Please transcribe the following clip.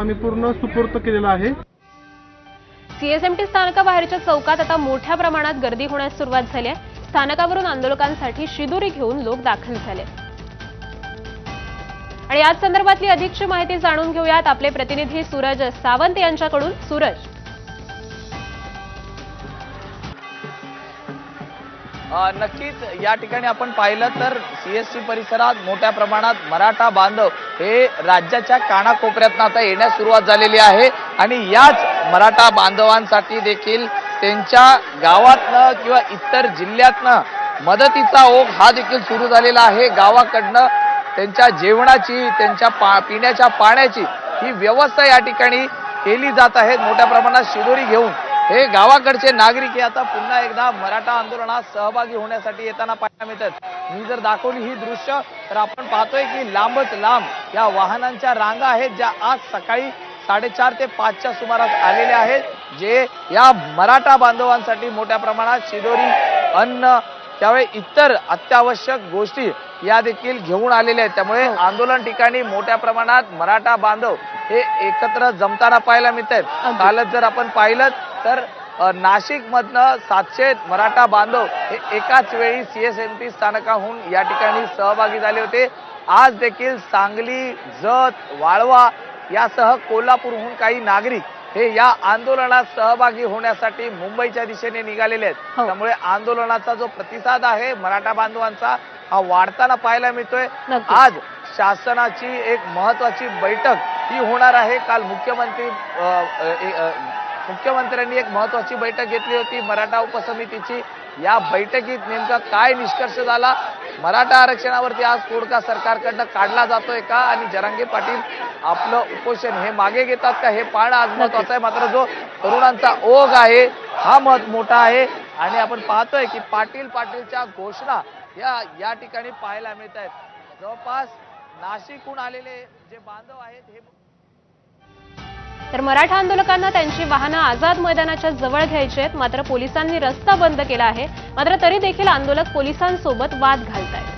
आम्ही पूर्ण सुपूर्द केलेला आहे। सीएसएमटी स्थानकाबाहेरच्या चौकात आता मोठ्या प्रमाणात गर्दी होण्यास सुरुवात झाली आहे। स्थानकावरून आंदोलकांसाठी शिदोरी घेऊन लोक दाखल झाले आणि याच संदर्भातली अधिकची माहिती जाणून घेऊयात आपले प्रतिनिधी सूरज सावंत यांच्याकडून। सूरज, नक्कीच या ठिकाणी आपण पाहिलं तर सीएसटी परिसरात मोठ्या प्रमाणात मराठा बांधव हे राज्याच्या कानाकोपऱ्यातून आता येण्यास सुरुवात झालेली आहे आणि याच मराठा बांधवांसाठी देखील त्यांच्या गावातनं किंवा इतर जिल्ह्यातनं मदतीचा ओघ हा देखील सुरू झालेला आहे। गावाकडनं त्यांच्या जेवणाची, त्यांच्या पिण्याच्या पाण्याची ही व्यवस्था या ठिकाणी केली जात आहे। मोठ्या प्रमाणात शिदोरी घेऊन हे गावाकडचे नागरिक हे आता पुन्हा एकदा मराठा आंदोलनात सहभागी होण्यासाठी येताना पाहायला मिळतात। मी जर दाखवली ही दृश्य तर आपण पाहतोय की लांबच लांब या वाहनांच्या रांगा आहेत, ज्या आज सकाळी 4:30 ते 5च्या सुमारास आलेल्या आहेत, जे या मराठा बांधवांसाठी मोठ्या प्रमाणात शिदोरी, अन्न, त्यावेळी इतर अत्यावश्यक गोष्टी या देखील घेऊन आलेल्या आहेत। त्यामुळे आंदोलन ठिकाणी मोठ्या प्रमाणात मराठा बांधव हे एकत्र जमताना पाहायला मिळत आहेत। कालच जर आपण पाहिलं तर नाशिक मधनं 700 मराठा बांधव हे एकाच वेळी सीएसएमटी स्थानकाहून या ठिकाणी सहभागी झाले होते। आज देखील सांगली, जत, वाळवा यासह कोल्हापूरहून काही नागरिक हे या आंदोलनात सहभागी होण्यासाठी मुंबईच्या दिशेने निघालेले आहेत। त्यामुळे आंदोलनाचा जो प्रतिसाद आहे मराठा बांधवांचा हा वाढताना पाहायला मिळतोय। आज शासनाची एक महत्वाची बैठक ही होणार आहे। काल मुख्यमंत्र्यांनी एक महत्वाची बैठक घेतली होती मराठा उपसमितीची। या बैठकीत नेमका काय निष्कर्ष झाला, मराठा आरक्षणावरती आज तोडगा सरकारकडनं काढला जातोय का आणि जरांगे पाटील आपलं उपोषण हे मागे घेतात का, हे पाहणं आज महत्वाचं आहे। मात्र जो तरुणांचा ओघ आहे हा मोठा आहे आणि आपण पाहतोय की पाटीलच्या घोषणा या ठिकाणी पाहायला मिळत आहेत। जवळपास नाशिकहून आलेले जे बांधव आहेत हे तर मराठा आंदोलकांना त्यांची वाहनं आझाद मैदानाच्या जवळ घ्यायची आहेत, मात्र पोलिसांनी रस्ता बंद केला आहे। मात्र तरी देखील आंदोलक पोलिसांसोबत वाद घालतायत।